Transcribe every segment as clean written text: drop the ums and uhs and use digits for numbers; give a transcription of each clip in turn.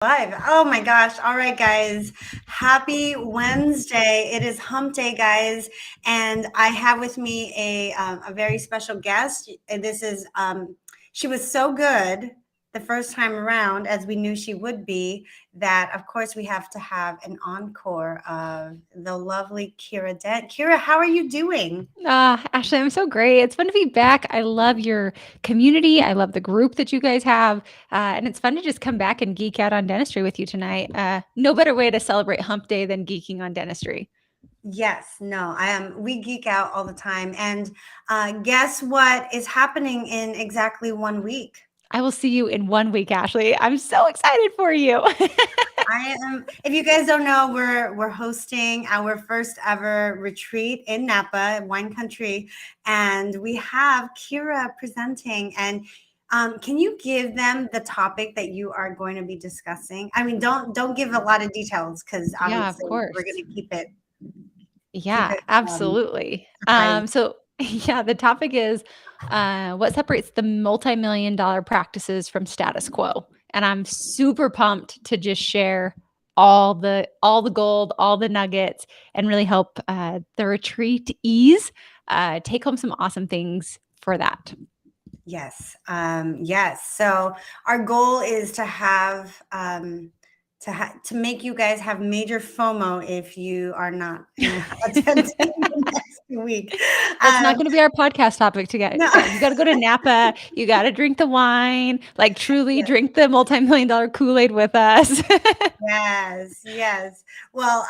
Live. Oh my gosh. All right, guys. Happy Wednesday. It is hump day, guys. And I have with me a very special guest. This is, she was so good the first time around, as we knew she would be, that of course we have to have an encore of the lovely Kiera Dent. Kiera, how are you doing? Ashley, I'm so great. It's fun to be back. I love your community. I love the group that you guys have. And it's fun to just come back and geek out on dentistry with you tonight. No better way to celebrate hump day than geeking on dentistry. Yes, no, I am. We geek out all the time. And guess what is happening in exactly 1 week? I will see you in 1 week, Ashley. I'm so excited for you. I am. If you guys don't know, we're hosting our first ever retreat in Napa, wine country, and we have Kiera presenting. And can you give them the topic that you are going to be discussing? I mean, don't give a lot of details because Yeah, of obviously course. we're going to keep Yeah, it absolutely. surprise. Yeah, the topic is what separates the multi-million dollar practices from status quo. And I'm super pumped to just share all the gold, all the nuggets, and really help the retreat ease. Take home some awesome things for that. Yes. Yes. So our goal is to have to make you guys have major FOMO if you are not attending the next week. That's not Um, going to be our podcast topic to get. no. Yeah, you got to go to Napa. You got to drink the wine, like truly drink the multi-million dollar Kool-Aid with us. Yes, yes. Well,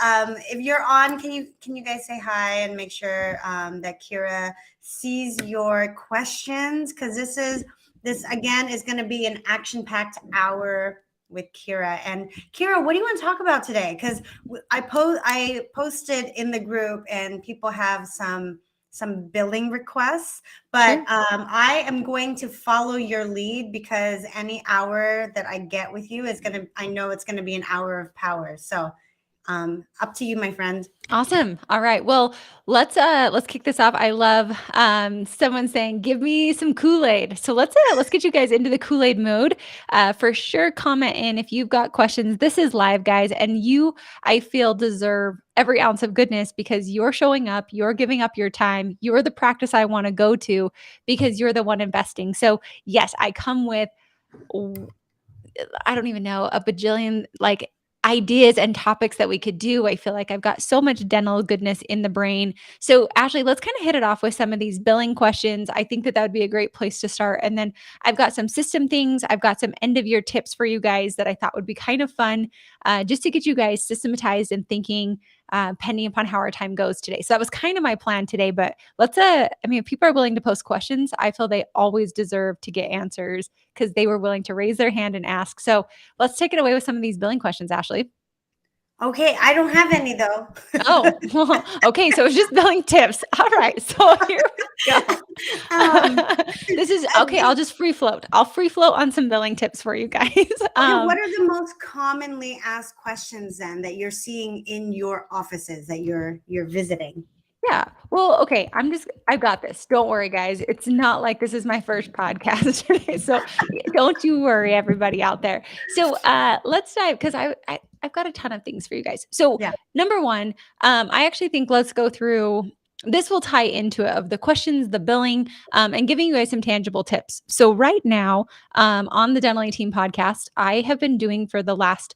if you're on, can you guys say hi and make sure that Kiera sees your questions? Because this again is going to be an action-packed hour with Kiera. And Kiera, what do you want to talk about today? Because I posted in the group, and people have some billing requests, but Sure. I am going to follow your lead because any hour that I get with you I know it's gonna be an hour of power. So up to you, my friend. Awesome. All right. Well, let's kick this off. I love someone saying, "Give me some Kool-Aid." So let's get you guys into the Kool-Aid mode. For sure, comment in if you've got questions. This is live, guys, and you, I feel, deserve every ounce of goodness because you're showing up, you're giving up your time, you're the practice I want to go to because you're the one investing. So yes, I come with I don't even know, a bajillion like ideas and topics that we could do. I feel like I've got so much dental goodness in the brain. So, Ashley, let's kind of hit it off with some of these billing questions. I think that that would be a great place to start. And then I've got some system things. I've got some end of year tips for you guys that I thought would be kind of fun just to get you guys systematized and thinking. Pending upon how our time goes today. So that was kind of my plan today. But I mean, if people are willing to post questions, I feel they always deserve to get answers because they were willing to raise their hand and ask. So let's take it away with some of these billing questions, Ashley. Okay, I don't have any though. Oh, okay. So it's just billing tips. All right. So here we go. um, This is okay. I'll just free float. I'll free float on some billing tips for you guys. okay, what are the most commonly asked questions then that you're seeing in your offices that you're visiting? Yeah. Well, okay. I've got this. Don't worry, guys. It's not like this is my first podcast today. So don't you worry, everybody out there. So let's dive because I've got a ton of things for you guys. So Yeah. number one, I actually think let's go through this will tie into it of the questions, the billing, and giving you guys some tangible tips. So right now, on the Dental Team podcast, I have been doing for the last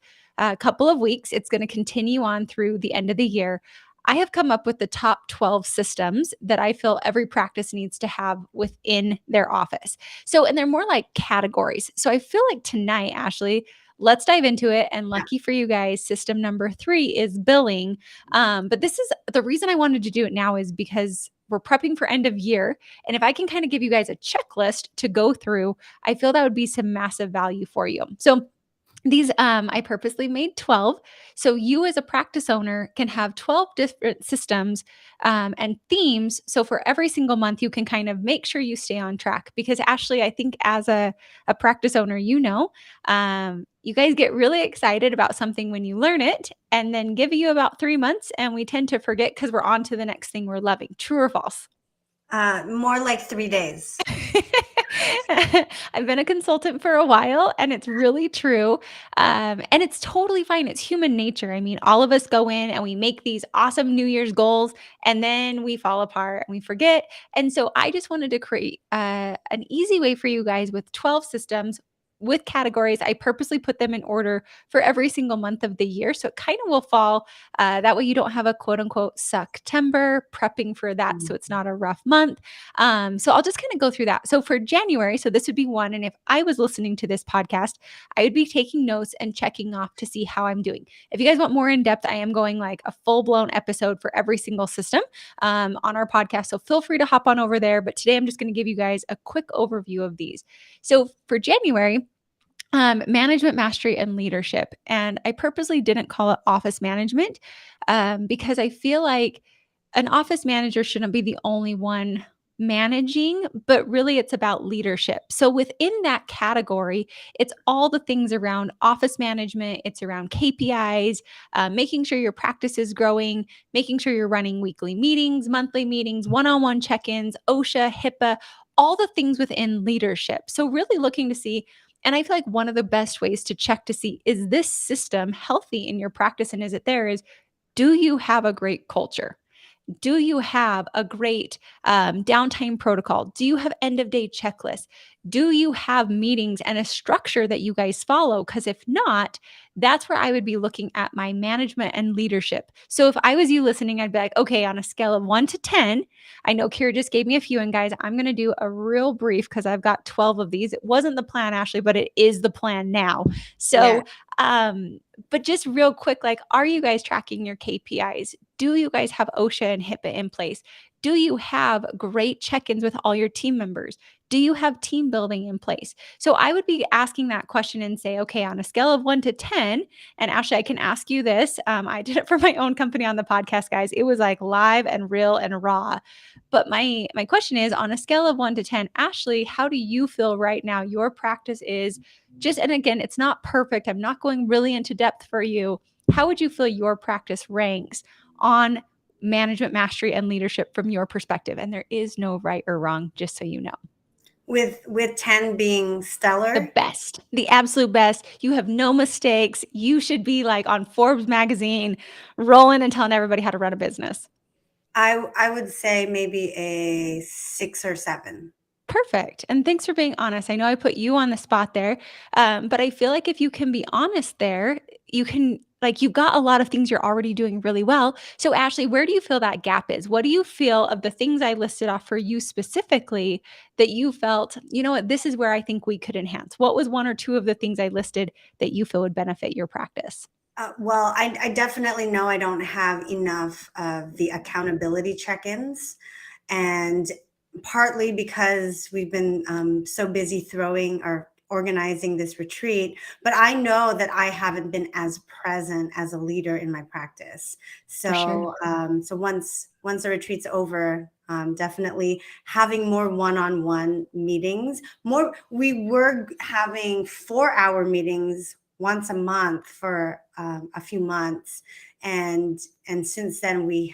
couple of weeks. It's going to continue on through the end of the year. I have come up with the top 12 systems that I feel every practice needs to have within their office. So, and they're more like categories. So I feel like tonight, Ashley, let's dive into it. And lucky for you guys, system number 3 is billing. But this is the reason I wanted to do it now is because we're prepping for end of year. And if I can kind of give you guys a checklist to go through, I feel that would be some massive value for you. So, these I purposely made 12 so you as a practice owner can have 12 different systems and themes, so for every single month you can kind of make sure you stay on track because Ashley, I think as a practice owner, you guys get really excited about something when you learn it and then give you about 3 months and we tend to forget because we're on to the next thing we're loving. True or false? More like 3 days. I've been a consultant for a while, and it's really true. And it's totally fine. It's human nature. I mean, all of us go in and we make these awesome New Year's goals, and then we fall apart and we forget. And so I just wanted to create an easy way for you guys with 12 systems with categories. I purposely put them in order for every single month of the year. So it kind of will fall. That way you don't have a quote unquote September prepping for that. So it's not a rough month. So I'll just kind of go through that. So for January, so this would be one. And if I was listening to this podcast, I would be taking notes and checking off to see how I'm doing. If you guys want more in depth, I am going like a full blown episode for every single system on our podcast. So feel free to hop on over there. But today I'm just going to give you guys a quick overview of these. So for January, management mastery and leadership. And I purposely didn't call it office management because I feel like an office manager shouldn't be the only one managing, but really it's about leadership. So within that category, it's all the things around office management, it's around KPIs, making sure your practice is growing, making sure you're running weekly meetings, monthly meetings, one-on-one check-ins, OSHA, HIPAA, all the things within leadership. So really looking to see, and I feel like one of the best ways to check to see, is this system healthy in your practice and is it there, is do you have a great culture? Do you have a great downtime protocol? Do you have end of day checklists? Do you have meetings and a structure that you guys follow? Because if not, that's where I would be looking at my management and leadership. So if I was you listening, I'd be like, okay, on a scale of 1 to 10, I know Kiera just gave me a few. And guys, I'm going to do a real brief because I've got 12 of these. It wasn't the plan, Ashley, but it is the plan now. So, but just real quick, like, are you guys tracking your KPIs? Do you guys have OSHA and HIPAA in place? Do you have great check-ins with all your team members? Do you have team building in place? So I would be asking that question and say, okay, on a scale of 1 to 10, and Ashley, I can ask you this. I did it for my own company on the podcast, guys. It was like live and real and raw. But my question is, on a scale of 1 to 10, Ashley, how do you feel right now your practice is? Just, and again, it's not perfect. I'm not going really into depth for you. How would you feel your practice ranks on management mastery and leadership from your perspective? And there is no right or wrong, just so you know. With 10 being stellar? The best, the absolute best. You have no mistakes. You should be like on Forbes magazine, rolling and telling everybody how to run a business. I would say maybe a 6 or 7. Perfect. And thanks for being honest. I know I put you on the spot there, but I feel like if you can be honest there, you can, like, you've got a lot of things you're already doing really well. So, Ashley, where do you feel that gap is? What do you feel of the things I listed off for you specifically that you felt, you know what, this is where I think we could enhance? What was 1 or 2 of the things I listed that you feel would benefit your practice? Well, I definitely know I don't have enough of the accountability check-ins, and partly because we've been so busy throwing or organizing this retreat, but I know that I haven't been as present as a leader in my practice. For sure. So once the retreat's over, definitely having more one-on-one meetings. We were having 4-hour meetings once a month for a few months, and since then we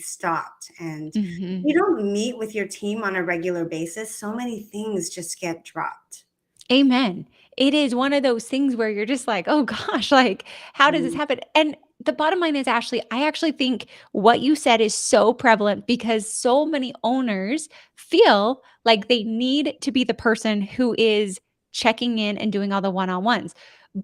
stopped, and you don't meet with your team on a regular basis, so many things just get dropped. Amen. It is one of those things where you're just like, oh gosh, like, how does this happen? And the bottom line is, Ashley, I actually think what you said is so prevalent because so many owners feel like they need to be the person who is checking in and doing all the one-on-ones.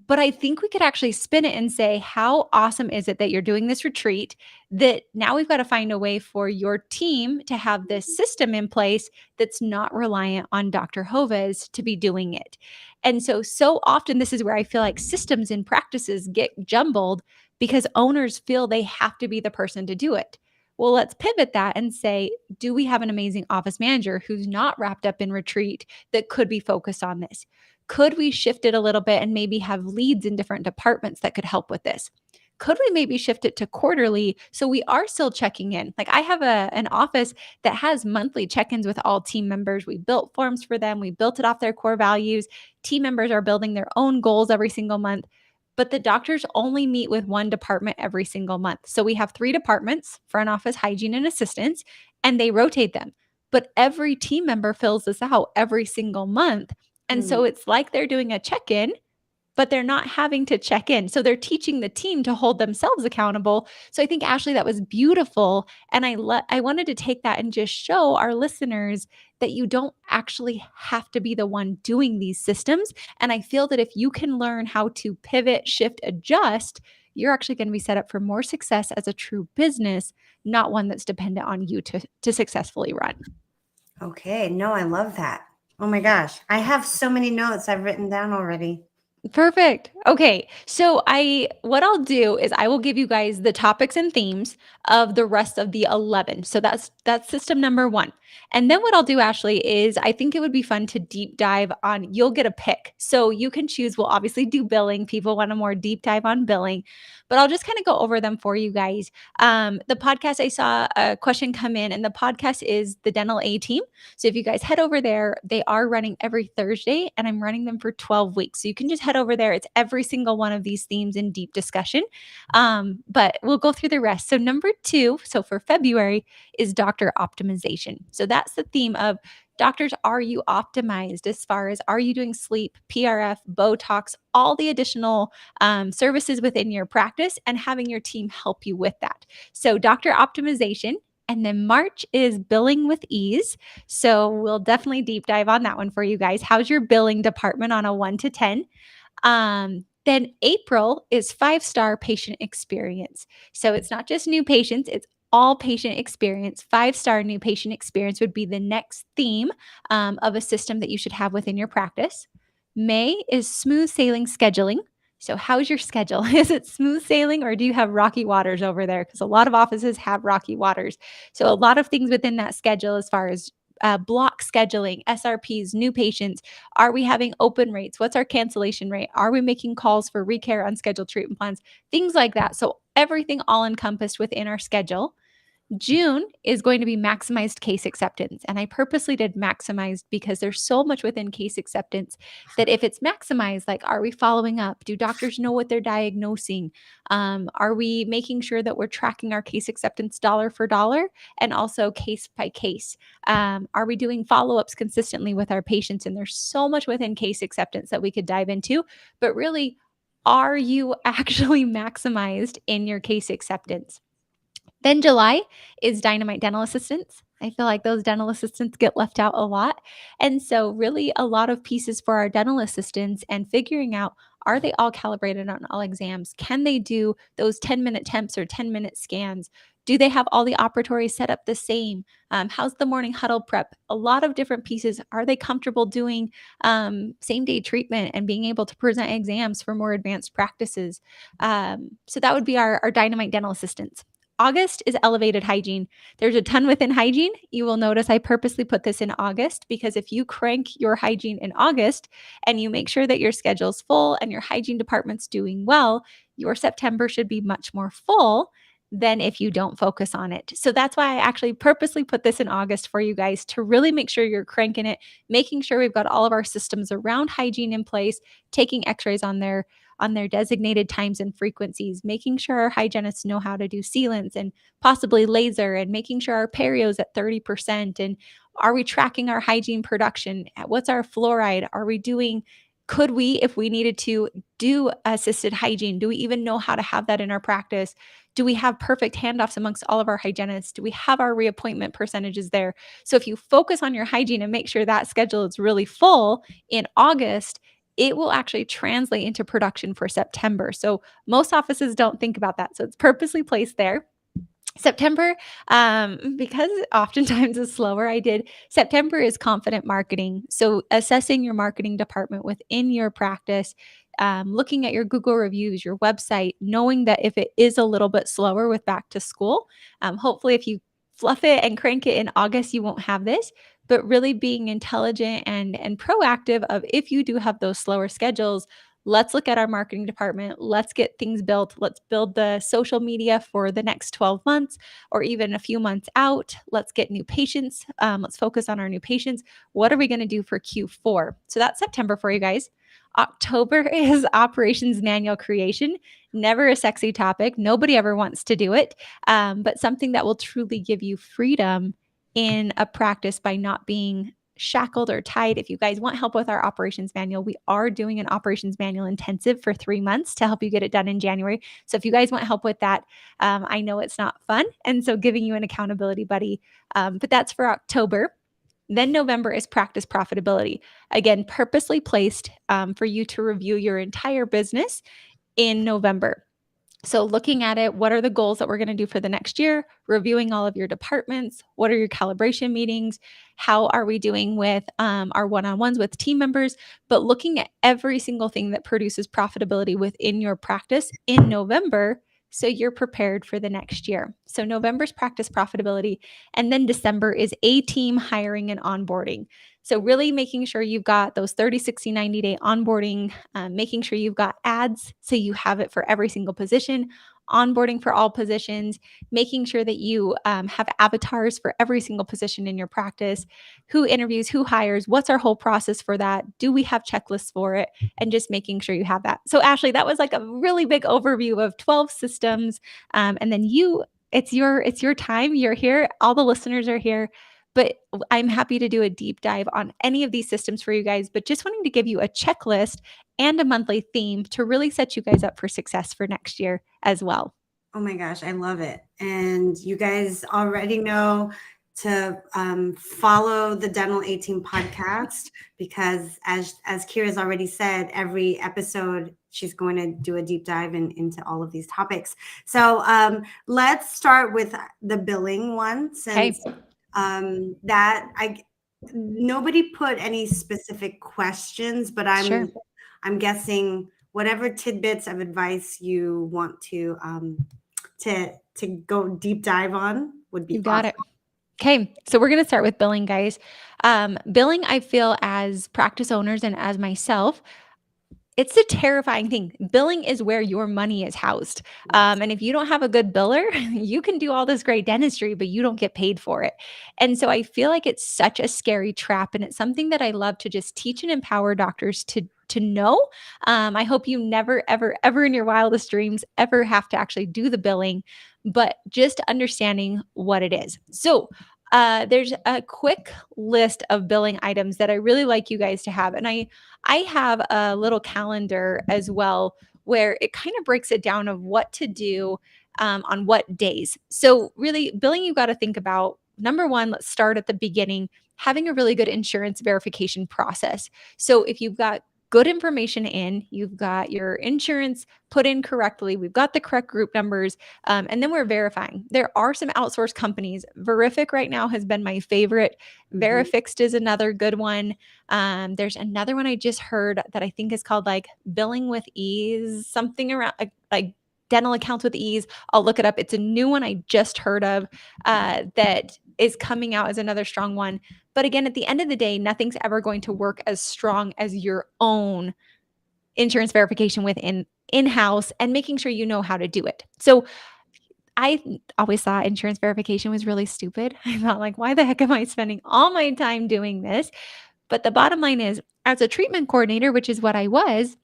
But I think we could actually spin it and say, how awesome is it that you're doing this retreat? That now we've got to find a way for your team to have this system in place that's not reliant on Dr. Joves to be doing it. And so often this is where I feel like systems and practices get jumbled because owners feel they have to be the person to do it. Well, let's pivot that and say, do we have an amazing office manager who's not wrapped up in retreat that could be focused on this? Could we shift it a little bit and maybe have leads in different departments that could help with this? Could we maybe shift it to quarterly so we are still checking in? Like, I have an office that has monthly check-ins with all team members. We built forms for them. We built it off their core values. Team members are building their own goals every single month. But the doctors only meet with one department every single month. So we have 3 departments: front office, hygiene, and assistants, and they rotate them. but every team member fills this out every single month. And so it's like they're doing a check-in, but they're not having to check in. So they're teaching the team to hold themselves accountable. So I think, Ashley, that was beautiful. And I wanted to take that and just show our listeners that you don't actually have to be the one doing these systems. And I feel that if you can learn how to pivot, shift, adjust, you're actually going to be set up for more success as a true business, not one that's dependent on you to successfully run. Okay. No, I love that. Oh my gosh. I have so many notes I've written down already. Perfect. Okay. So what I'll do is I will give you guys the topics and themes of the rest of the 11. So that's system number 1. And then what I'll do, Ashley, is I think it would be fun to deep dive on, you'll get a pick. So you can choose, we'll obviously do billing. People want a more deep dive on billing, but I'll just kind of go over them for you guys. The podcast, I saw a question come in, and the podcast is the Dental A Team. So if you guys head over there, they are running every Thursday, and I'm running them for 12 weeks. So you can just head over there. It's every single one of these themes in deep discussion. But we'll go through the rest. So number 2, so for February, is doctor optimization. So that's the theme of doctors. Are you optimized as far as, are you doing sleep, PRF, Botox, all the additional services within your practice, and having your team help you with that? So doctor optimization. And then March is billing with ease. So we'll definitely deep dive on that one for you guys. How's your billing department on a 1 to 10? Then April is 5-star patient experience. So it's not just new patients, it's all patient experience. 5-star new patient experience would be the next theme of a system that you should have within your practice. May is smooth sailing scheduling. So how's your schedule? Is it smooth sailing, or do you have rocky waters over there? Because a lot of offices have rocky waters. So a lot of things within that schedule as far as block scheduling, SRPs, new patients. Are we having open rates? What's our cancellation rate? Are we making calls for recare, unscheduled treatment plans? Things like that. So everything all encompassed within our schedule. June is going to be maximized case acceptance. And I purposely did maximized because there's so much within case acceptance that if it's maximized, like, are we following up? Do doctors know what they're diagnosing? Are we making sure that we're tracking our case acceptance dollar for dollar and also case by case? Are we doing follow-ups consistently with our patients? And there's so much within case acceptance that we could dive into, but really, are you actually maximized in your case acceptance? Then July is Dynamite Dental Assistants. I feel like those dental assistants get left out a lot. And so, really, a lot of pieces for our dental assistants and figuring out, are they all calibrated on all exams? Can they do those 10-minute temps or 10-minute scans? Do they have all the operatories set up the same? How's the morning huddle prep? A lot of different pieces. Are they comfortable doing same day treatment and being able to present exams for more advanced practices? So, that would be our Dynamite Dental Assistants. August is elevated hygiene. There's a ton within hygiene. You will notice I purposely put this in August because if you crank your hygiene in August and you make sure that your schedule's full and your hygiene department's doing well, your September should be much more full than if you don't focus on it. So that's why I actually purposely put this in August for you guys, to really make sure you're cranking it, making sure we've got all of our systems around hygiene in place, taking x-rays on their designated times and frequencies, making sure our hygienists know how to do sealants and possibly laser, and making sure our perio's at 30%. And are we tracking our hygiene production? What's our fluoride? Could we, if we needed to, do assisted hygiene? Do we even know how to have that in our practice? Do we have perfect handoffs amongst all of our hygienists? Do we have our reappointment percentages there? So if you focus on your hygiene and make sure that schedule is really full in August, it will actually translate into production for September. So most offices don't think about that. So it's purposely placed there. September, because oftentimes is slower, September is confident marketing. So assessing your marketing department within your practice, looking at your Google reviews, your website, knowing that if it is a little bit slower with back to school, hopefully if you fluff it and crank it in August, you won't have this. But really being intelligent and proactive of, if you do have those slower schedules, let's look at our marketing department. Let's get things built. Let's build the social media for the next 12 months or even a few months out. Let's get new patients. Let's focus on our new patients. What are we going to do for Q4? So that's September for you guys. October is operations manual creation. Never a sexy topic. Nobody ever wants to do it, but something that will truly give you freedom in a practice by not being shackled or tied. If you guys want help with our operations manual, we are doing an operations manual intensive for 3 months to help you get it done in January. So if you guys want help with that, I know it's not fun. And so giving you an accountability buddy, but that's for October. Then November is practice profitability. Again, purposely placed for you to review your entire business in November. So, looking at it, what are the goals that we're going to do for the next year? Reviewing all of your departments. What are your calibration meetings? How are we doing with our one on ones with team members? But looking at every single thing that produces profitability within your practice in November. So, you're prepared for the next year. So, November's practice profitability. And then December is a team hiring and onboarding. So, really making sure you've got those 30, 60, 90-day onboarding, making sure you've got ads so you have it for every single position, onboarding for all positions, making sure that you have avatars for every single position in your practice, who interviews, who hires, what's our whole process for that? Do we have checklists for it? And just making sure you have that. So, Ashley, that was like a really big overview of 12 systems. And then it's your time. You're here. All the listeners are here. But I'm happy to do a deep dive on any of these systems for you guys, but just wanting to give you a checklist and a monthly theme to really set you guys up for success for next year as well. Oh my gosh, I love it. And you guys already know to follow the Dental 18 podcast, because as Kiera's already said, every episode she's going to do a deep dive into all of these topics. So let's start with the billing one, since that nobody put any specific questions, but I'm guessing whatever tidbits of advice you want to go deep dive on would be You got awesome. it. Okay, so we're going to start with billing, guys. Billing, I feel as practice owners and as myself, it's a terrifying thing. Billing is where your money is housed. And if you don't have a good biller, you can do all this great dentistry, but you don't get paid for it. And so I feel like it's such a scary trap. And it's something that I love to just teach and empower doctors to know. I hope you never, ever, ever in your wildest dreams ever have to actually do the billing, but just understanding what it is. So there's a quick list of billing items that I really like you guys to have. And I have a little calendar as well where it kind of breaks it down of what to do on what days. So, really, billing, you got to think about number one, let's start at the beginning, having a really good insurance verification process. So, if you've got good information in, you've got your insurance put in correctly, we've got the correct group numbers, and then we're verifying. There are some outsourced companies. Verific right now has been my favorite. Verifixed is another good one. There's another one I just heard that I think is called like Billing with Ease, something around like Dental Accounts with Ease. I'll look it up. It's a new one I just heard of that is coming out as another strong one. But again, at the end of the day, nothing's ever going to work as strong as your own insurance verification within in-house and making sure you know how to do it. So I always thought insurance verification was really stupid. I thought, like, why the heck am I spending all my time doing this? But the bottom line is, as a treatment coordinator, which is what I was,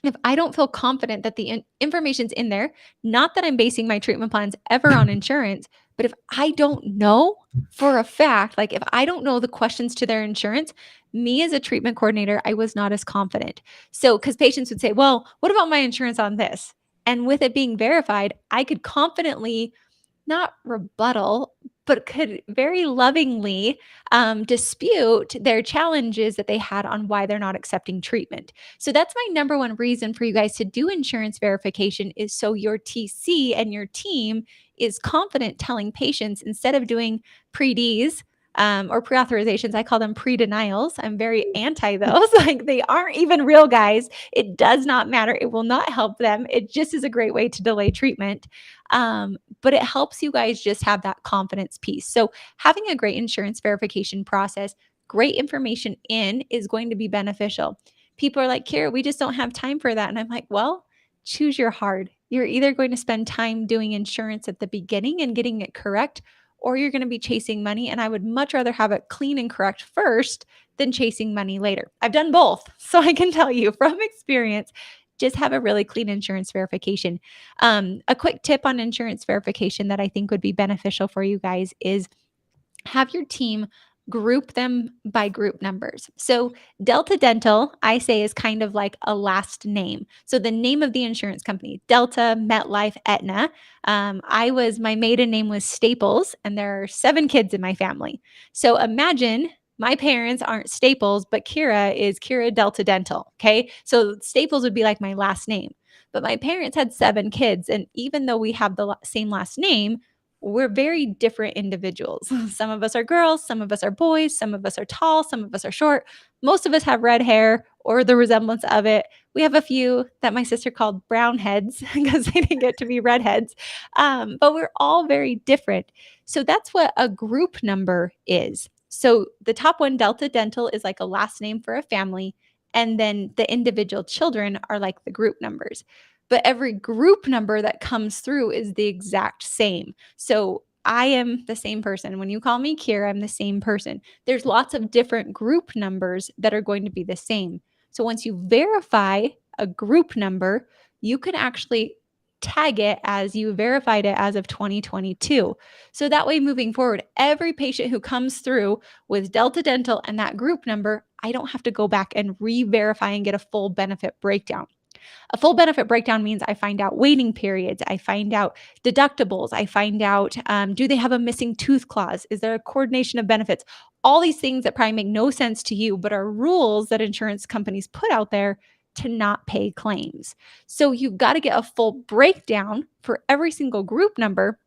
if I don't feel confident that the information's in there, not that I'm basing my treatment plans ever on insurance, but if I don't know for a fact, like if I don't know the questions to their insurance, me as a treatment coordinator, I was not as confident. So, because patients would say, well, what about my insurance on this? And with it being verified, I could confidently not rebuttal, but could very lovingly dispute their challenges that they had on why they're not accepting treatment. So that's my number one reason for you guys to do insurance verification is so your TC and your team is confident telling patients instead of doing pre-Ds or pre-authorizations. I call them pre-denials. I'm very anti those. Like they aren't even real, guys. It does not matter. It will not help them. It just is a great way to delay treatment. But it helps you guys just have that confidence piece. So having a great insurance verification process, great information in is going to be beneficial. People are like, Kiera, we just don't have time for that. And I'm like, well, choose your hard. You're either going to spend time doing insurance at the beginning and getting it correct, or you're going to be chasing money. And I would much rather have it clean and correct first than chasing money later. I've done both. So I can tell you from experience, just have a really clean insurance verification. A quick tip on insurance verification that I think would be beneficial for you guys is have your team group them by group numbers. So Delta Dental, I say, is kind of like a last name. So the name of the insurance company, Delta, MetLife, Aetna. My maiden name was Staples, and there are 7 kids in my family. So imagine my parents aren't Staples, but Kiera is Kiera Delta Dental. Okay. So Staples would be like my last name. But my parents had 7 kids. And even though we have the same last name, we're very different individuals. Some of us are girls, some of us are boys, some of us are tall, some of us are short. Most of us have red hair or the resemblance of it. We have a few that my sister called brown heads because they didn't get to be redheads. But we're all very different. So that's what a group number is. So the top one, Delta Dental, is like a last name for a family. And then the individual children are like the group numbers. But every group number that comes through is the exact same. So I am the same person. When you call me Kiera, I'm the same person. There's lots of different group numbers that are going to be the same. So once you verify a group number, you can actually tag it as you verified it as of 2022. So that way, moving forward, every patient who comes through with Delta Dental and that group number, I don't have to go back and re-verify and get a full benefit breakdown. A full benefit breakdown means I find out waiting periods, I find out deductibles, I find out do they have a missing tooth clause? Is there a coordination of benefits? All these things that probably make no sense to you, but are rules that insurance companies put out there to not pay claims. So you've got to get a full breakdown for every single group number.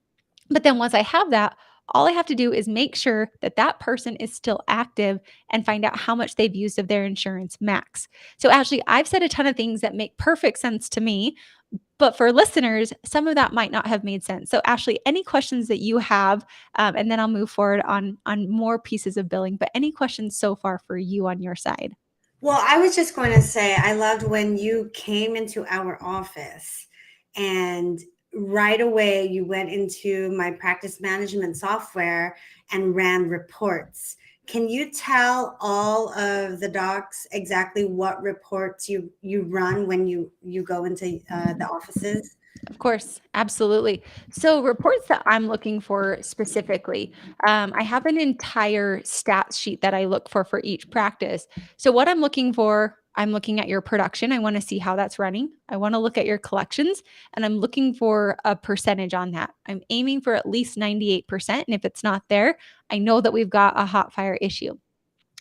But then once I have that, all I have to do is make sure that that person is still active and find out how much they've used of their insurance max. So, Ashley, I've said a ton of things that make perfect sense to me, but for listeners, some of that might not have made sense. So, Ashley, any questions that you have, and then I'll move forward on more pieces of billing. But any questions so far for you on your side? Well, I was just going to say, I loved when you came into our office and right away you went into my practice management software and ran reports. Can you tell all of the docs exactly what reports you run when you go into the offices? Of course, absolutely. So, reports that I'm looking for specifically, I have an entire stats sheet that I look for each practice. So, what I'm looking for, I'm looking at your production. I want to see how that's running. I want to look at your collections, and I'm looking for a percentage on that. I'm aiming for at least 98%. And if it's not there, I know that we've got a hot fire issue.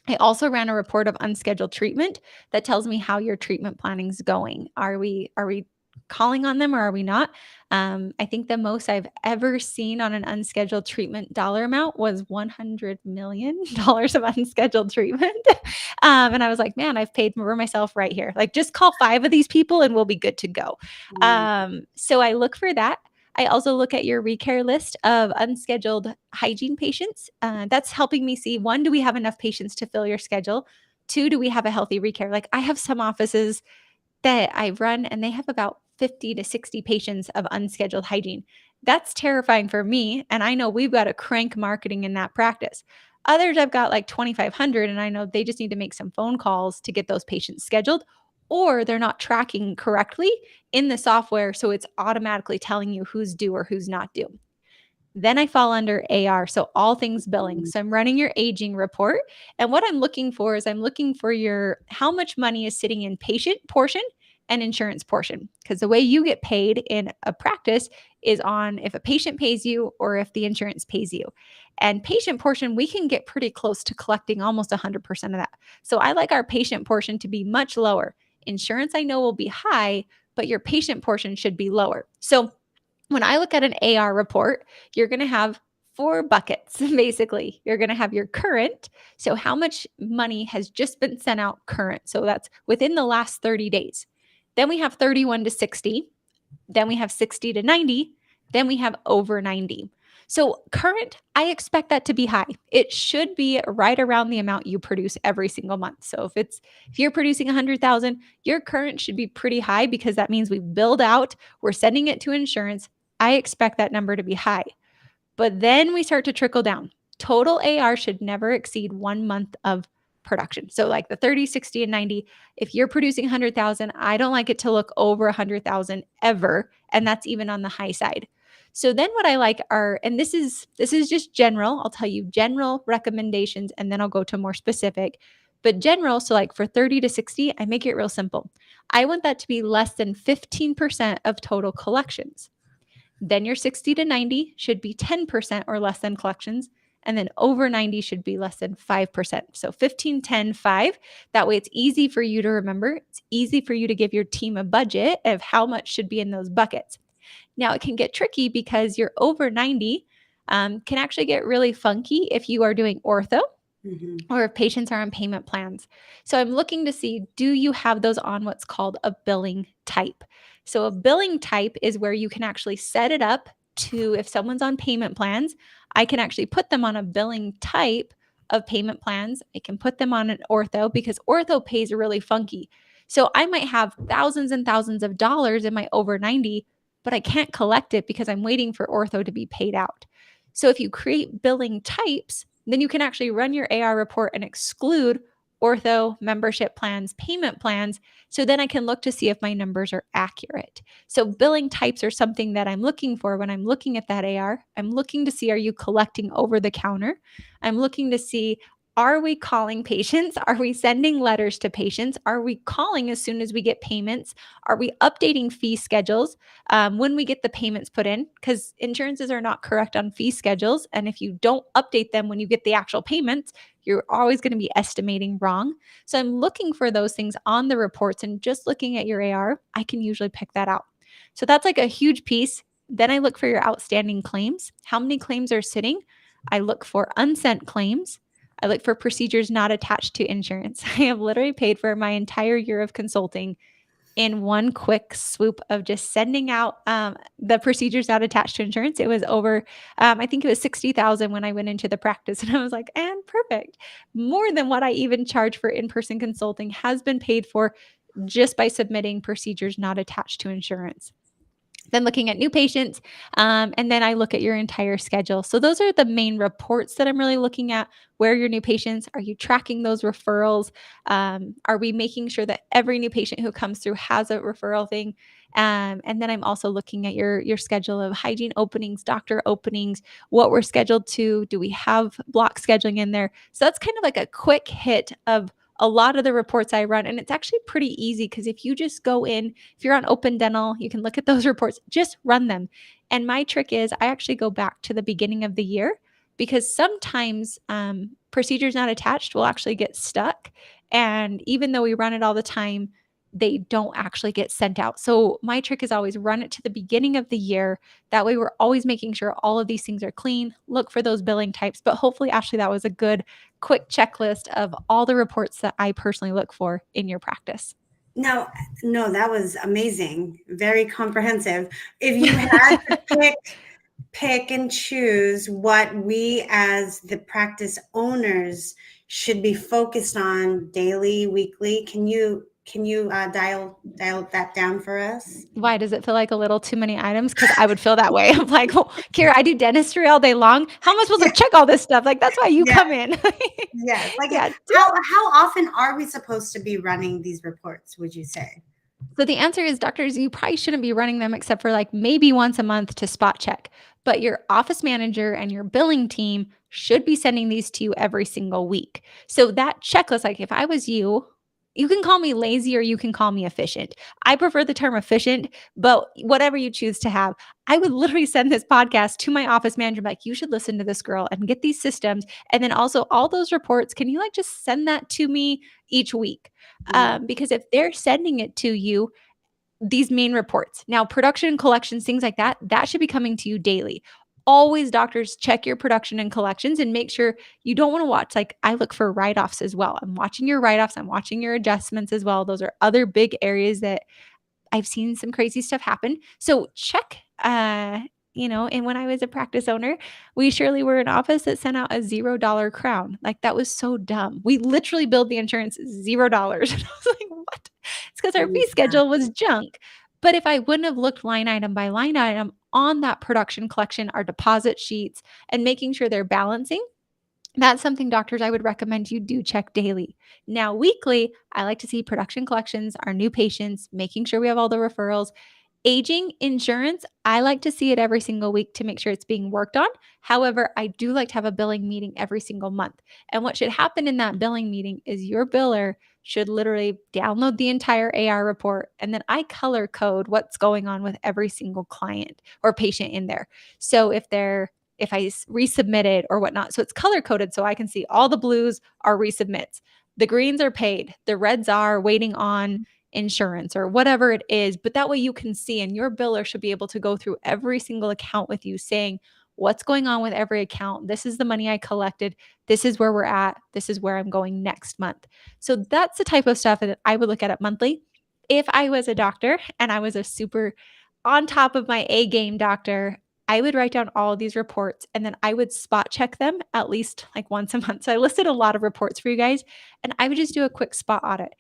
I also ran a report of unscheduled treatment that tells me how your treatment planning is going. Are we calling on them or are we not? I think the most I've ever seen on an unscheduled treatment dollar amount was $100 million of unscheduled treatment. And I was like, man, I've paid for myself right here. Like, just call 5 of these people and we'll be good to go. So I look for that. I also look at your recare list of unscheduled hygiene patients. That's helping me see, one, do we have enough patients to fill your schedule? 2, do we have a healthy recare? Like, I have some offices that I run and they have about 50 to 60 patients of unscheduled hygiene. That's terrifying for me. And I know we've got to crank marketing in that practice. Others, I've got like 2,500 and I know they just need to make some phone calls to get those patients scheduled, or they're not tracking correctly in the software. So it's automatically telling you who's due or who's not due. Then I fall under AR, so all things billing. So I'm running your aging report. And what I'm looking for is I'm looking for your how much money is sitting in patient portion and insurance portion. Because the way you get paid in a practice is on if a patient pays you or if the insurance pays you. And patient portion, we can get pretty close to collecting almost 100% of that. So I like our patient portion to be much lower. Insurance, I know, will be high, but your patient portion should be lower. So when I look at an AR report, you're going to have 4 buckets basically. You're going to have your current. So, how much money has just been sent out current? So, that's within the last 30 days. Then we have 31 to 60. Then we have 60 to 90. Then we have over 90. So, current, I expect that to be high. It should be right around the amount you produce every single month. So, if you're producing 100,000, your current should be pretty high because that means we've billed out, we're sending it to insurance. I expect that number to be high. But then we start to trickle down. Total AR should never exceed 1 month of production. So like the 30, 60, and 90, if you're producing 100,000, I don't like it to look over 100,000 ever. And that's even on the high side. So then what I like are, and this is just general, I'll tell you general recommendations and then I'll go to more specific. But general, so like for 30 to 60, I make it real simple. I want that to be less than 15% of total collections. Then your 60 to 90 should be 10% or less than collections. And then over 90 should be less than 5%. So 15, 10, 5. That way it's easy for you to remember. It's easy for you to give your team a budget of how much should be in those buckets. Now, it can get tricky because your over 90 can actually get really funky if you are doing ortho or if patients are on payment plans. So I'm looking to see, do you have those on what's called a billing type? So a billing type is where you can actually set it up to, if someone's on payment plans, I can actually put them on a billing type of payment plans. I can put them on an ortho because ortho pays really funky. So I might have thousands and thousands of dollars in my over 90, but I can't collect it because I'm waiting for ortho to be paid out. So if you create billing types, then you can actually run your AR report and exclude ortho, membership plans, payment plans. So then I can look to see if my numbers are accurate. So billing types are something that I'm looking for when I'm looking at that AR. I'm looking to see, are you collecting over the counter? I'm looking to see, are we calling patients? Are we sending letters to patients? Are we calling as soon as we get payments? Are we updating fee schedules when we get the payments put in? Because insurances are not correct on fee schedules. And if you don't update them when you get the actual payments, you're always going to be estimating wrong. So I'm looking for those things on the reports, and just looking at your AR, I can usually pick that out. So that's like a huge piece. Then I look for your outstanding claims. How many claims are sitting? I look for unsent claims. I look for procedures not attached to insurance. I have literally paid for my entire year of consulting in one quick swoop of just sending out the procedures not attached to insurance. It was over, I think it was 60,000 when I went into the practice, and I was like, and perfect. More than what I even charge for in-person consulting has been paid for just by submitting procedures not attached to insurance. Then looking at new patients, and then I look at your entire schedule. So those are the main reports that I'm really looking at. Where are your new patients? Are you tracking those referrals? Are we making sure that every new patient who comes through has a referral thing? And then I'm also looking at your schedule of hygiene openings, doctor openings, what we're scheduled to. Do we have block scheduling in there? So that's kind of like a quick hit of a lot of the reports I run. And it's actually pretty easy because if you just go in, if you're on Open Dental, you can look at those reports, just run them. And my trick is I actually go back to the beginning of the year because sometimes procedures not attached will actually get stuck. And even though we run it all the time, they don't actually get sent out. So my trick is always run it to the beginning of the year. That way we're always making sure all of these things are clean. Look for those billing types. But hopefully, Ashley, that was a good quick checklist of all the reports that I personally look for in your practice. No, no, that was amazing. Very comprehensive. If you had to pick and choose what we as the practice owners should be focused on daily, weekly, can you dial that down for us? Why does it feel like a little too many items? Because I would feel that way. I'm like, oh, Kiera, I do dentistry all day long. How am I supposed Yeah, to check all this stuff? Like, that's why you yeah, come in. yes. Like Yeah. how often are we supposed to be running these reports, would you say? So the answer is, doctors, you probably shouldn't be running them except for like maybe once a month to spot check. But your office manager and your billing team should be sending these to you every single week. So that checklist, like if I was you, you can call me lazy or you can call me efficient. I prefer the term efficient, but whatever you choose to have, I would literally send this podcast to my office manager, like, you should listen to this girl and get these systems. And then also all those reports, can you like just send that to me each week? Mm. Because if they're sending it to you, these main reports, now production, collections, things like that, that should be coming to you daily. Always, doctors, check your production and collections and make sure you don't want to watch. Like, I look for write offs as well. I'm watching your write offs, I'm watching your adjustments as well. Those are other big areas that I've seen some crazy stuff happen. So check, and when I was a practice owner, we surely were an office that sent out a $0 crown. Like, that was so dumb. We literally billed the insurance $0. And I was like, what? It's because our fee schedule was junk. But if I wouldn't have looked line item by line item on that production collection, our deposit sheets, and making sure they're balancing, that's something, doctors, I would recommend you do check daily. Now, weekly, I like to see production collections, our new patients, making sure we have all the referrals. Aging insurance, I like to see it every single week to make sure it's being worked on. However, I do like to have a billing meeting every single month. And what should happen in that billing meeting is your biller should literally download the entire AR report, and then I color code what's going on with every single client or patient in there. So if I resubmit it or whatnot, so it's color coded so I can see all the blues are resubmits. The greens are paid, the reds are waiting on insurance or whatever it is. But that way you can see, and your biller should be able to go through every single account with you saying, what's going on with every account? This is the money I collected. This is where we're at. This is where I'm going next month. So that's the type of stuff that I would look at monthly. If I was a doctor and I was a super on top of my A game doctor, I would write down all of these reports and then I would spot check them at least like once a month. So I listed a lot of reports for you guys, and I would just do a quick spot audit.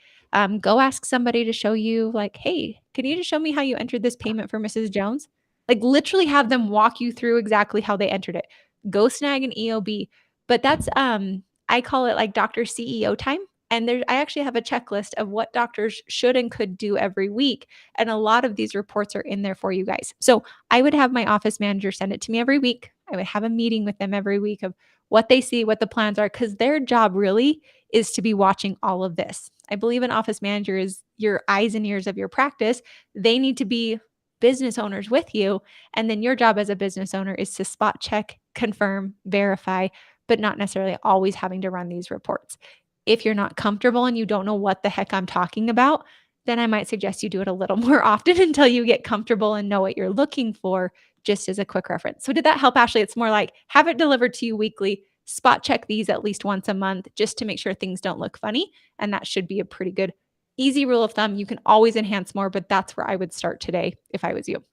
Go ask somebody to show you, like, hey, can you just show me how you entered this payment for Mrs. Jones? Like, literally have them walk you through exactly how they entered it. Go snag an EOB. But that's, I call it like doctor CEO time. And there, I actually have a checklist of what doctors should and could do every week. And a lot of these reports are in there for you guys. So I would have my office manager send it to me every week. I would have a meeting with them every week of what they see, what the plans are, because their job really is to be watching all of this. I believe an office manager is your eyes and ears of your practice. They need to be business owners with you. And then your job as a business owner is to spot check, confirm, verify, but not necessarily always having to run these reports. If you're not comfortable and you don't know what the heck I'm talking about, then I might suggest you do it a little more often until you get comfortable and know what you're looking for, just as a quick reference. So, did that help, Ashley? It's more like have it delivered to you weekly, spot check these at least once a month just to make sure things don't look funny. And that should be a pretty good, easy rule of thumb. You can always enhance more, but that's where I would start today if I was you.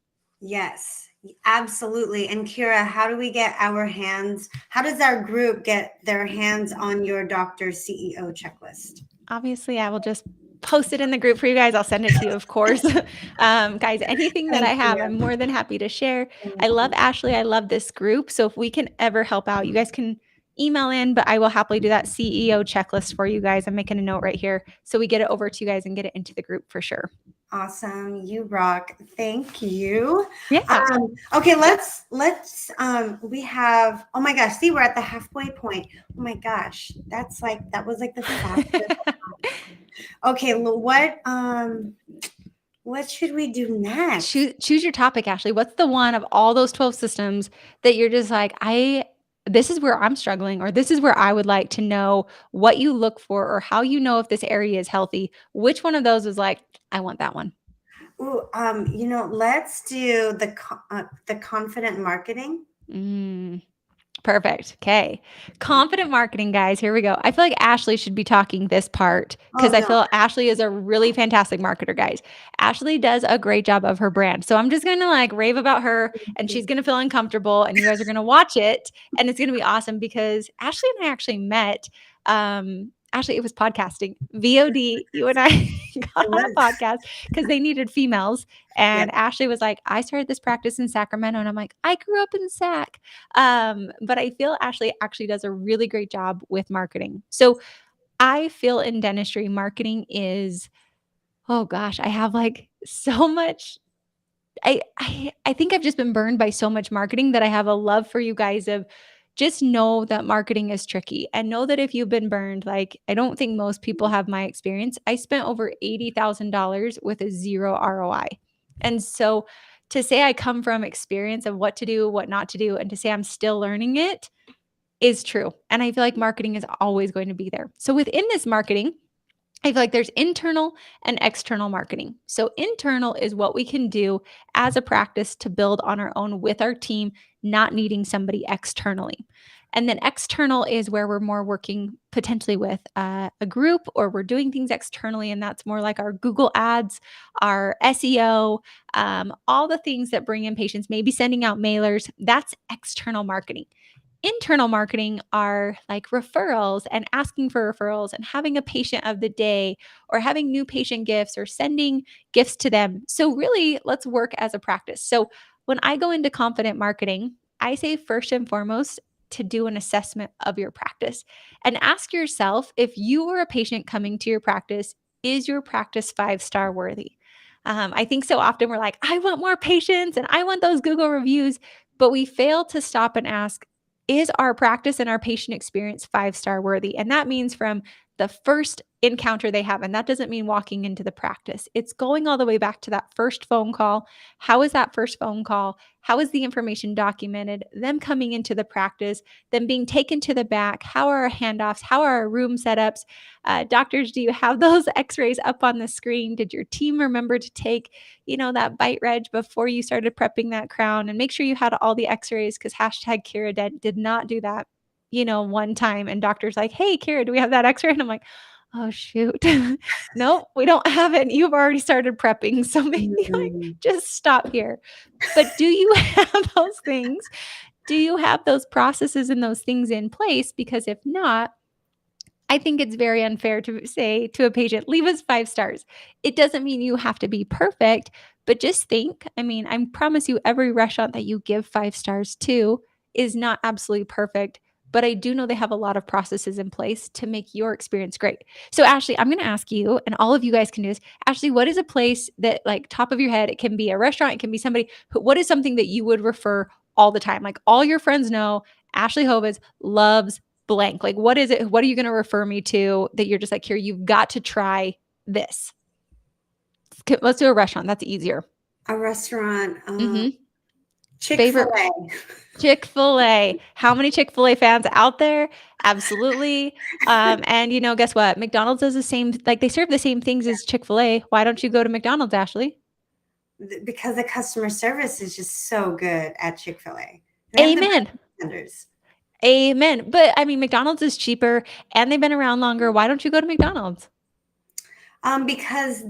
Yes, absolutely. And Kiera, how do we get our hands? How does our group get their hands on your doctor CEO checklist? Obviously, I will just post it in the group for you guys. I'll send it to you, of course. Guys, anything that Thank I have, you. I'm more than happy to share. I Thank love you. Ashley. I love this group. So if we can ever help out, you guys can email in, but I will happily do that CEO checklist for you guys. I'm making a note right here so we get it over to you guys and get it into the group for sure. Awesome. You rock. Thank you. Yeah. Okay, we have, oh my gosh, see, we're at the halfway point. Oh my gosh. That was like the fastest. Okay, what should we do next? Choose your topic, Ashley. What's the one of all those 12 systems that you're just like, this is where I'm struggling, or this is where I would like to know what you look for, or how you know if this area is healthy. Which one of those is like, I want that one? Ooh, let's do the confident marketing. Perfect. Okay. Confident marketing, guys. Here we go. I feel like Ashley should be talking this part because Oh I no. feel Ashley is a really fantastic marketer, guys. Ashley does a great job of her brand. So I'm just going to like rave about her, and she's going to feel uncomfortable, and you guys are going to watch it, and it's going to be awesome because Ashley and I actually met. Ashley, it was podcasting. VOD, you and I got It on a was. podcast because they needed females. Yeah. And Ashley was like, I started this practice in Sacramento. And I'm like, I grew up in Sac. But I feel Ashley actually does a really great job with marketing. So I feel in dentistry, marketing is, oh gosh, I have like so much. I think I've just been burned by so much marketing that I have a love for you guys of just know that marketing is tricky, and know that if you've been burned, like I don't think most people have my experience. I spent over $80,000 with a zero ROI. And so to say I come from experience of what to do, what not to do, and to say I'm still learning it is true. And I feel like marketing is always going to be there. So within this marketing, I feel like there's internal and external marketing. So, internal is what we can do as a practice to build on our own with our team, not needing somebody externally. And then external is where we're more working potentially with a group, or we're doing things externally. And that's more like our Google ads, our SEO, all the things that bring in patients, maybe sending out mailers. That's external marketing. Internal marketing are like referrals and asking for referrals and having a patient of the day, or having new patient gifts, or sending gifts to them. So, really, let's work as a practice. So, when I go into confident marketing, I say first and foremost to do an assessment of your practice and ask yourself, if you were a patient coming to your practice, is your practice 5-star worthy? I think so often we're like, I want more patients and I want those Google reviews, but we fail to stop and ask, is our practice and our patient experience 5-star worthy? And that means from the first encounter they have. And that doesn't mean walking into the practice. It's going all the way back to that first phone call. How is that first phone call? How is the information documented? Them coming into the practice, them being taken to the back. How are our handoffs? How are our room setups? Doctors, do you have those x-rays up on the screen? Did your team remember to take, that bite reg before you started prepping that crown? And make sure you had all the x-rays, because hashtag Kiera Dent did not do that, one time. And doctor's like, hey, Kiera, do we have that x-ray? And I'm like, oh, shoot. No, we don't have it. And you've already started prepping. So maybe Mhm. just stop here. But do you have those things? Do you have those processes and those things in place? Because if not, I think it's very unfair to say to a patient, leave us 5 stars. It doesn't mean you have to be perfect, but just think. I mean, I promise you, every restaurant that you give 5 stars to is not absolutely perfect, but I do know they have a lot of processes in place to make your experience great. So, Ashley, I'm going to ask you, and all of you guys can do this. Ashley, what is a place that, like, top of your head, it can be a restaurant, it can be somebody, what is something that you would refer all the time? Like, all your friends know Ashley Joves loves blank. Like, what is it? What are you going to refer me to that you're just like, here, you've got to try this? Let's do a restaurant. That's easier. A restaurant, Mm-hmm. Favorite Chick-fil-A. Chick-fil-A. How many Chick-fil-A fans out there? Absolutely. And guess what? McDonald's does the same, like they serve the same things as Chick-fil-A. Why don't you go to McDonald's, Ashley? Because the customer service is just so good at Chick-fil-A. They have the Amen. best vendors. Amen. But I mean, McDonald's is cheaper and they've been around longer. Why don't you go to McDonald's? Because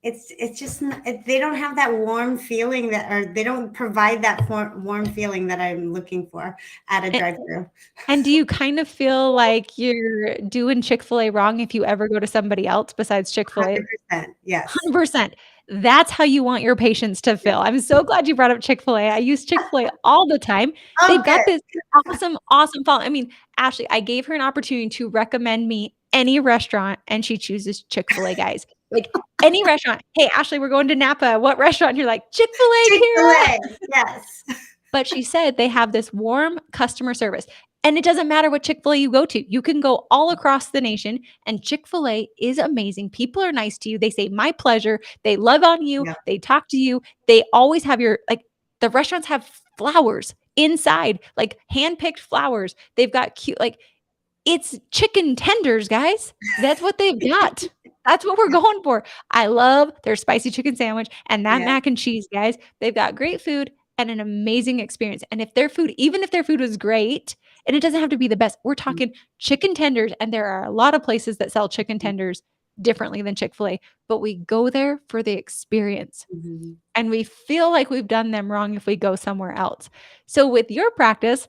it's just they don't have that warm feeling or they don't provide that warm feeling that I'm looking for at a drive-thru. And do you kind of feel like you're doing Chick-fil-A wrong if you ever go to somebody else besides Chick-fil-A? 100%. Yes. 100%. That's how you want your patients to Yes. feel. I'm so glad you brought up Chick-fil-A. I use Chick-fil-A all the time. Oh, They've got good. this awesome, awesome following. I mean, Ashley, I gave her an opportunity to recommend me any restaurant, and she chooses Chick-fil-A, guys. Like, any restaurant. Hey, Ashley, we're going to Napa. What restaurant? And you're like, Chick-fil-A, Kiera. Chick-fil-A. Yes. But she said they have this warm customer service. And it doesn't matter what Chick-fil-A you go to. You can go all across the nation, and Chick-fil-A is amazing. People are nice to you. They say, my pleasure. They love on you. Yeah. They talk to you. They always have the restaurants have flowers inside, like hand-picked flowers. They've got cute, like, it's chicken tenders, guys. That's what they've got. That's what we're going for. I love their spicy chicken sandwich and that Yeah. mac and cheese, guys. They've got great food and an amazing experience. And if their food, even if their food was great, and it doesn't have to be the best, we're talking chicken tenders. And there are a lot of places that sell chicken tenders differently than Chick-fil-A, but we go there for the experience. Mm-hmm. And we feel like we've done them wrong if we go somewhere else. So with your practice,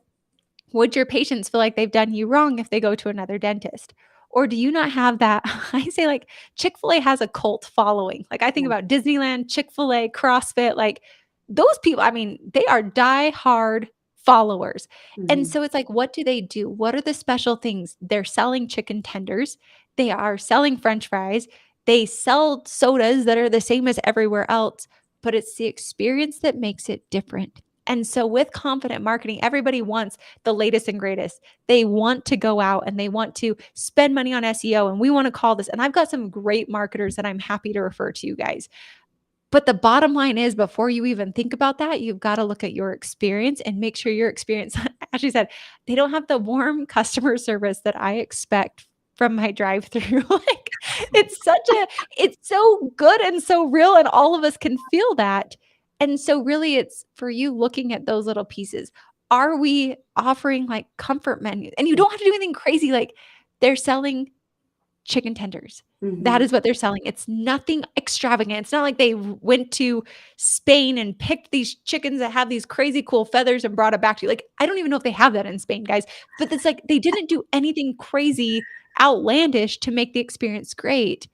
would your patients feel like they've done you wrong if they go to another dentist? Or do you not have that? I say, like, Chick-fil-A has a cult following. Like, I think Yeah. about Disneyland, Chick-fil-A, CrossFit, like those people, I mean, they are die-hard followers. And Mm-hmm. so it's like, what do they do? What are the special things? They're selling chicken tenders. They are selling French fries. They sell sodas that are the same as everywhere else, but it's the experience that makes it different. And so with confident marketing, everybody wants the latest and greatest. They want to go out and they want to spend money on SEO, and we want to call this. And I've got some great marketers that I'm happy to refer to you guys. But the bottom line is, before you even think about that, you've got to look at your experience and make sure your experience, as she said, they don't have the warm customer service that I expect from my drive-through. Like, it's so good and so real, and all of us can feel that. And so really it's for you looking at those little pieces. Are we offering like comfort menus? And you don't have to do anything crazy. Like, they're selling chicken tenders. That Mm-hmm. is what they're selling. It's nothing extravagant. It's not like they went to Spain and picked these chickens that have these crazy cool feathers and brought it back to you. Like, I don't even know if they have that in Spain, guys. But it's like they didn't do anything crazy, outlandish to make the experience great,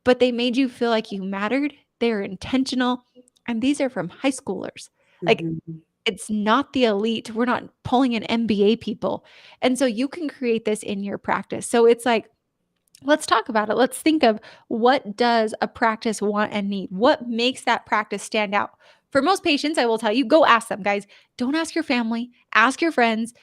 but they made you feel like you mattered. They're intentional. And these are from high schoolers. Like, Mm-hmm. it's not the elite. We're not pulling in MBA people. And so you can create this in your practice. So it's like, let's talk about it. Let's think of, what does a practice want and need? What makes that practice stand out? For most patients, I will tell you, go ask them, guys. Don't ask your family, ask your friends.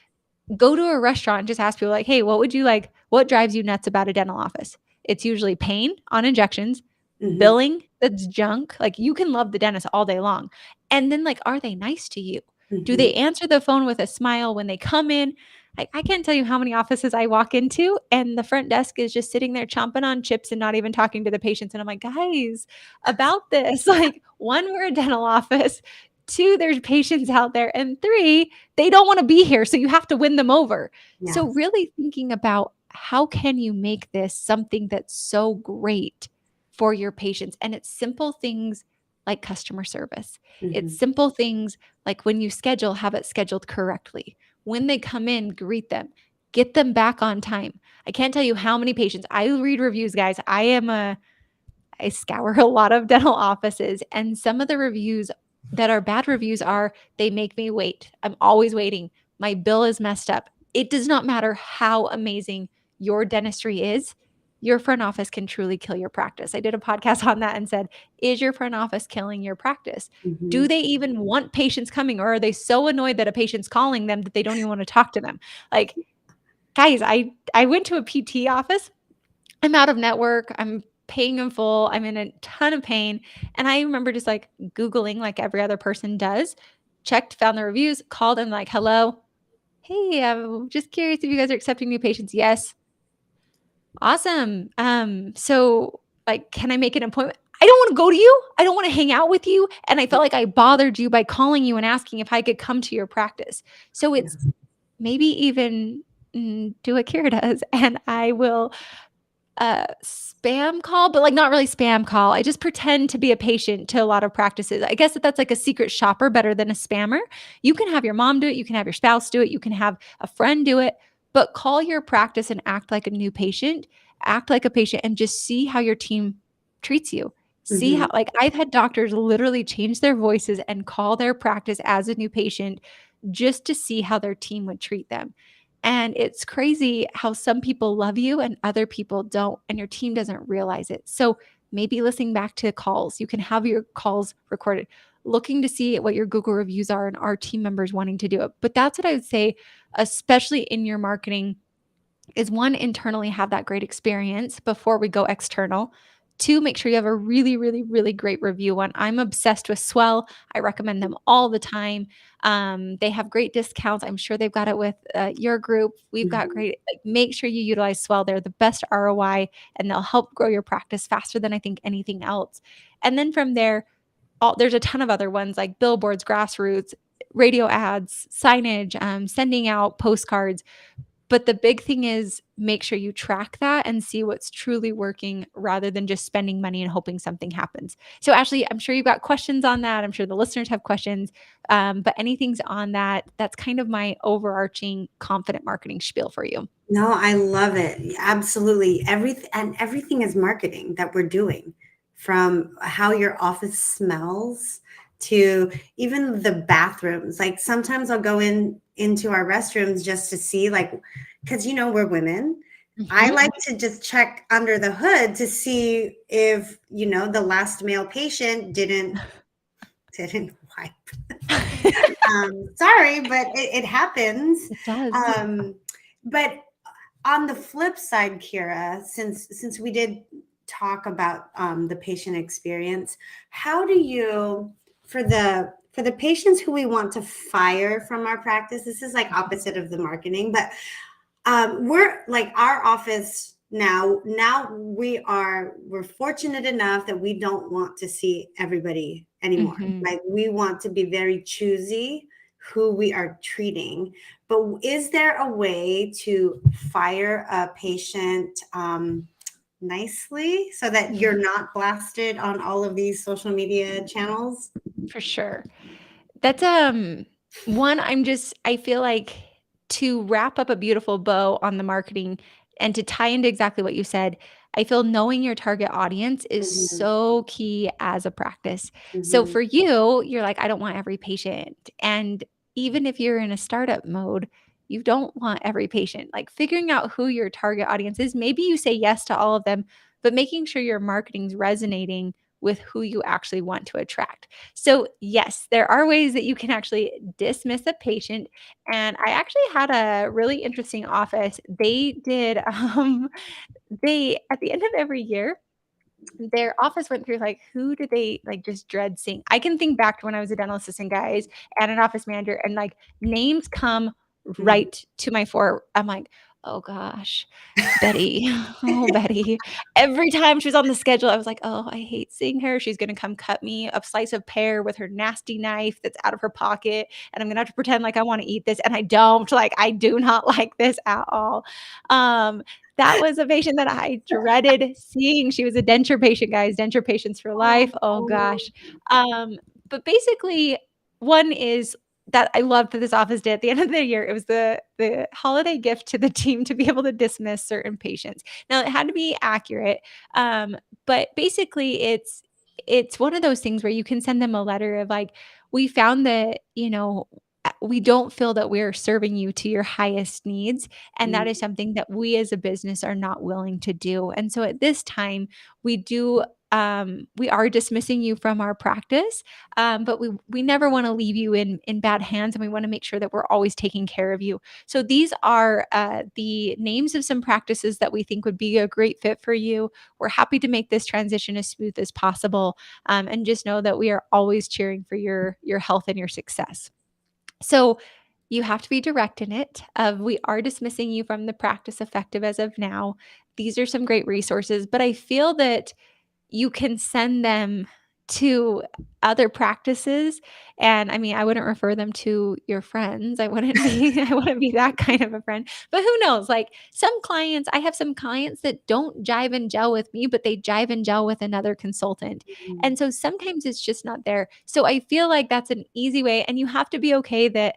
Go to a restaurant and just ask people, like, hey, what would you like? What drives you nuts about a dental office? It's usually pain on injections, Hmm. billing that's junk. Like, you can love the dentist all day long. And then, like, are they nice to you? Do Hmm. they answer the phone with a smile when they come in? I can't tell you how many offices I walk into and the front desk is just sitting there chomping on chips and not even talking to the patients. And I'm like, guys, about this. Like, one, we're a dental office. Two, there's patients out there. And three, they don't want to be here. So you have to win them over. So Yes. really thinking about, how can you make this something that's so great for your patients? And it's simple things like customer service. It's Hmm. simple things like, when you schedule, have it scheduled correctly. When they come in, greet them. Get them back on time. I can't tell you how many patients I read reviews, guys. I scour a lot of dental offices, and some of the reviews that are bad reviews are, they make me wait. I'm always waiting. My bill is messed up. It does not matter how amazing your dentistry is. Your front office can truly kill your practice. I did a podcast on that and said, is your front office killing your practice? Hmm. Do they even want patients coming, or are they so annoyed that a patient's calling them that they don't even want to talk to them? Like, guys, I went to a PT office. I'm out of network. I'm paying in full. I'm in a ton of pain. And I remember just like Googling, like every other person does, checked, found the reviews, called and like, hello. Hey, I'm just curious if you guys are accepting new patients. Yes. Awesome. So like, can I make an appointment? I don't want to go to you. I don't want to hang out with you. And I felt like I bothered you by calling you and asking if I could come to your practice. So it's Yes. maybe even do what Kiera does, and I will spam call, but like not really spam call. I just pretend to be a patient to a lot of practices. I guess that's like a secret shopper better than a spammer. You can have your mom do it, you can have your spouse do it, you can have a friend do it, but call your practice and act like a new patient, act like a patient, and just see how your team treats you. See Hmm. how, like, I've had doctors literally change their voices and call their practice as a new patient just to see how their team would treat them. And it's crazy how some people love you and other people don't, and your team doesn't realize it. So maybe listening back to calls, you can have your calls recorded, looking to see what your Google reviews are and our team members wanting to do it. But that's what I would say, especially in your marketing, is one, internally have that great experience before we go external. Two, make sure you have a really, really, really great review one. I'm obsessed with Swell. I recommend them all the time. They have great discounts. I'm sure they've got it with your group. We've got Hmm. great, like, make sure you utilize Swell. They're the best ROI, and they'll help grow your practice faster than I think anything else. And then from there, there's a ton of other ones like billboards, grassroots, radio ads, signage, sending out postcards. But the big thing is, make sure you track that and see what's truly working rather than just spending money and hoping something happens. So, Ashley, I'm sure you've got questions on that. I'm sure the listeners have questions. But anything's on that, that's kind of my overarching confident marketing spiel for you. No, I love it. Absolutely. Everything is marketing that we're doing, from how your office smells to even the bathrooms. Like sometimes I'll go into our restrooms just to see, like, because we're women. I Mhm. like to just check under the hood to see if, the last male patient didn't wipe. Sorry, but it happens. It does. Um, but on the flip side, Kiera, since we did talk about the patient experience, how do you, for the patients who we want to fire from our practice? This is like opposite of the marketing, but we're like our office now we're fortunate enough that we don't want to see everybody anymore. Mhm. Like we want to be very choosy who we are treating. But is there a way to fire a patient nicely so that you're not blasted on all of these social media channels? For sure. That's one, I feel like, to wrap up a beautiful bow on the marketing and to tie into exactly what you said, I feel knowing your target audience is Hmm. so key as a practice. So Hmm. for you, you're like, I don't want every patient. And even if you're in a startup mode, you don't want every patient. Like figuring out who your target audience is. Maybe you say yes to all of them, but making sure your marketing's resonating with who you actually want to attract. So, yes, there are ways that you can actually dismiss a patient. And I actually had a really interesting office. They did, they, at the end of every year, their office went through like who did they like just dread seeing. I can think back to when I was a dental assistant, guys, and an office manager, and like names come Mhm. right to my fore. I'm like, oh gosh, Betty. Oh, Betty. Every time she was on the schedule, I was like, oh, I hate seeing her. She's gonna come cut me a slice of pear with her nasty knife that's out of her pocket, and I'm gonna have to pretend like I want to eat this. And I don't. Like, I do not like this at all. Um, that was a patient that I dreaded seeing. She was a denture patient, guys, denture patients for life. Oh Oh, gosh. But basically, one is that I loved that this office did at the end of the year. It was the holiday gift to the team to be able to dismiss certain patients. Now it had to be accurate, but basically it's one of those things where you can send them a letter of like, we found that we don't feel that we're serving you to your highest needs, and that is mm, something that we as a business are not willing to do. And so at this time, we do we are dismissing you from our practice, but we never want to leave you in bad hands, and we want to make sure that we're always taking care of you. So these are the names of some practices that we think would be a great fit for you. We're happy to make this transition as smooth as possible, and just know that we are always cheering for your health and your success. So you have to be direct in it. Of we are dismissing you from the practice effective as of now. These are some great resources, but I feel that you can send them to other practices. And I mean, I wouldn't refer them to your friends. I wouldn't be I wouldn't be that kind of a friend. But who knows? Like some clients, I have some clients that don't jive and gel with me, but they jive and gel with another consultant. mm, And so sometimes it's just not there. So I feel like that's an easy way, and you have to be okay that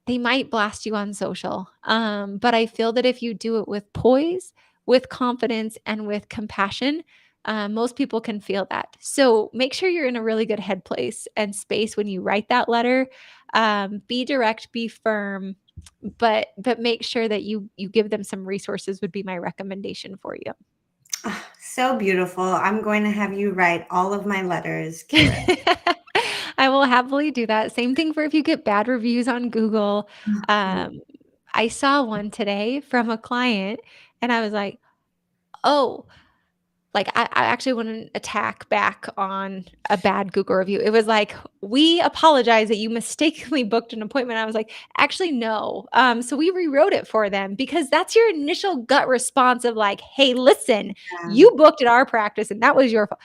they might blast you on social. But I feel that if you do it with poise, with confidence, and with compassion, most people can feel that. So make sure you're in a really good headplace and space when you write that letter. Be direct, be firm, but make sure that you give them some resources. Would be my recommendation for you. ah, so beautiful. I'm going to have you write all of my letters, Kiera. I will happily do that. Same thing for if you get bad reviews on Google. Oh, Um, I saw one today from a client, and I was like, "Oh," like, I actually want to attack back on a bad Google review. It was like, "We apologize that you mistakenly booked an appointment." I was like, "Actually, no." So we rewrote it for them because that's your initial gut response of like, "Hey, listen, yeah. you booked at our practice and that was your fault."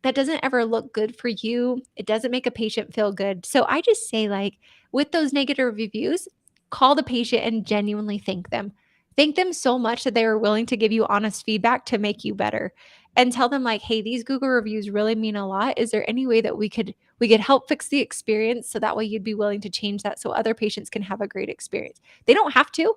That doesn't ever look good for you. It doesn't make a patient feel good. So I just say, like, with those negative reviews, call the patient and genuinely thank them. Thank them so much that they were willing to give you honest feedback to make you better. And tell them like, "Hey, these Google reviews really mean a lot. Is there any way that we could help fix the experience so that way you'd be willing to change that so other patients can have a great experience?" They don't have to.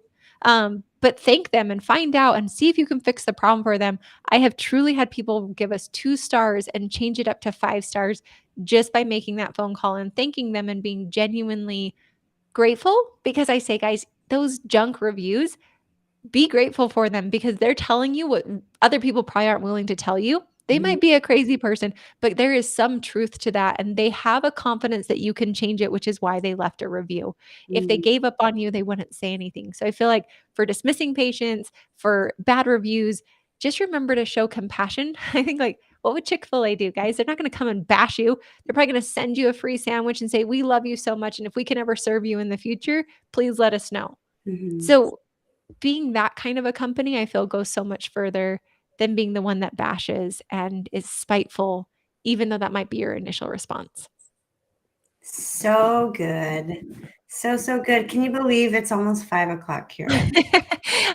But thank them and find out and see if you can fix the problem for them. I have truly had people give us 2 stars and change it up to 5 stars just by making that phone call and thanking them and being genuinely grateful, because I say, guys, those junk reviews, be grateful for them because they're telling you what other people probably aren't willing to tell you. They Mhm, might be a crazy person, but there is some truth to that. And they have a confidence that you can change it, which is why they left a review. If they mm, gave up on you, they wouldn't say anything. So I feel like for dismissing patients, for bad reviews, just remember to show compassion. I think, like, what would Chick-fil-A do, guys? They're not going to come and bash you. They're probably going to send you a free sandwich and say, "We love you so much. And if we can ever serve you in the future, please let us know." mhm. So being that kind of a company, I feel goes so much further than being the one that bashes and is spiteful, even though that might be your initial response. So good. So, so good. Can you believe it's almost 5 o'clock, Kiera?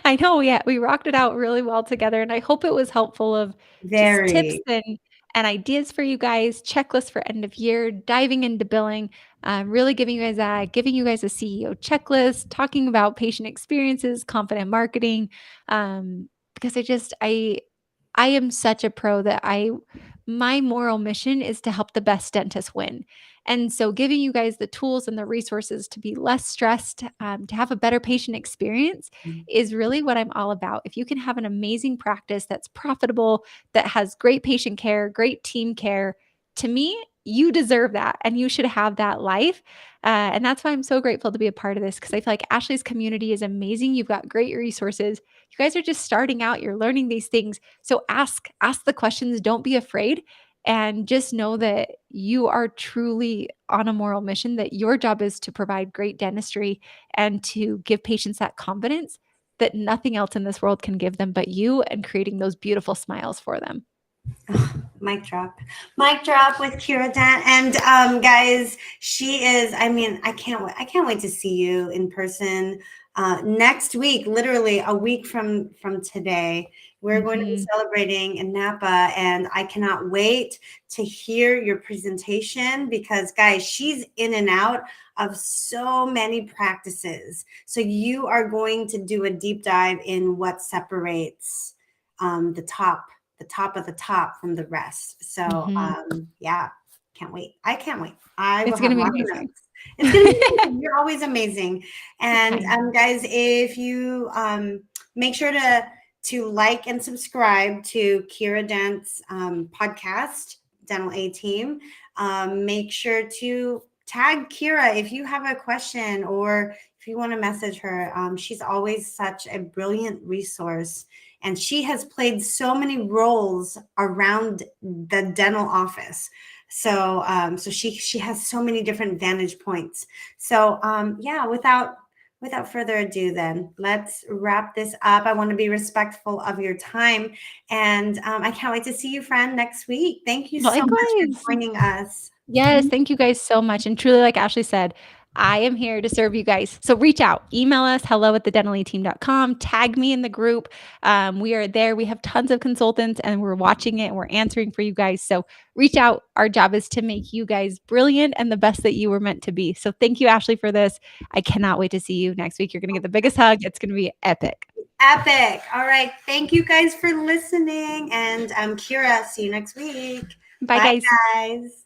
I know we rocked it out really well together, and I hope it was helpful of just tips Very. and ideas for you guys, checklists for end of year, diving into billing, really giving you guys a CEO checklist, talking about patient experiences, confident marketing, because I am such a pro that I my moral mission is to help the best dentist win. And so, giving you guys the tools and the resources to be less stressed, to have a better patient experience is really what I'm all about. If you can have an amazing practice that's profitable, that has great patient care, great team care, to me, you deserve that and you should have that life. And that's why I'm so grateful to be a part of this because I feel like Ashley's community is amazing. You've got great resources. You guys are just starting out, you're learning these things. So ask the questions, don't be afraid. And just know that you are truly on a moral mission, that your job is to provide great dentistry and to give patients that confidence that nothing else in this world can give them but you and creating those beautiful smiles for them. Mic drop. Mic drop with Kiera Dent. And guys, she is, I mean, I can't wait to see you in person next week, literally a week from today. We're going to be celebrating in Napa, and I cannot wait to hear your presentation because, guys, she's in and out of so many practices. So you are going to do a deep dive in what separates the top of the top from the rest. So yeah, can't wait. I can't wait. I will It's going have to be lots of amazing. notes. It's gonna be amazing. You're always amazing. And Kind. guys, if you make sure to like and subscribe to Kiera Dent's podcast, Dental A Team. Make sure to tag Kiera if you have a question or if you want to message her. She's always such a brilliant resource. And she has played so many roles around the dental office. So, so she has so many different vantage points. So, yeah, without further ado, then let's wrap this up. I want to be respectful of your time, and I can't wait to see you, friend, next week. Thank you so much Likewise. for joining us. Yes, thank you guys so much. And truly, like Ashley said, I am here to serve you guys. So reach out, email us, hello@thedentaleteam.com, tag me in the group. We are there. We have tons of consultants and we're watching it and we're answering for you guys. So reach out. Our job is to make you guys brilliant and the best that you were meant to be. So thank you, Ashley, for this. I cannot wait to see you next week. You're going to get the biggest hug. It's going to be epic. Epic. All right. Thank you guys for listening. And Kiera, see you next week. Bye, Bye, guys. guys.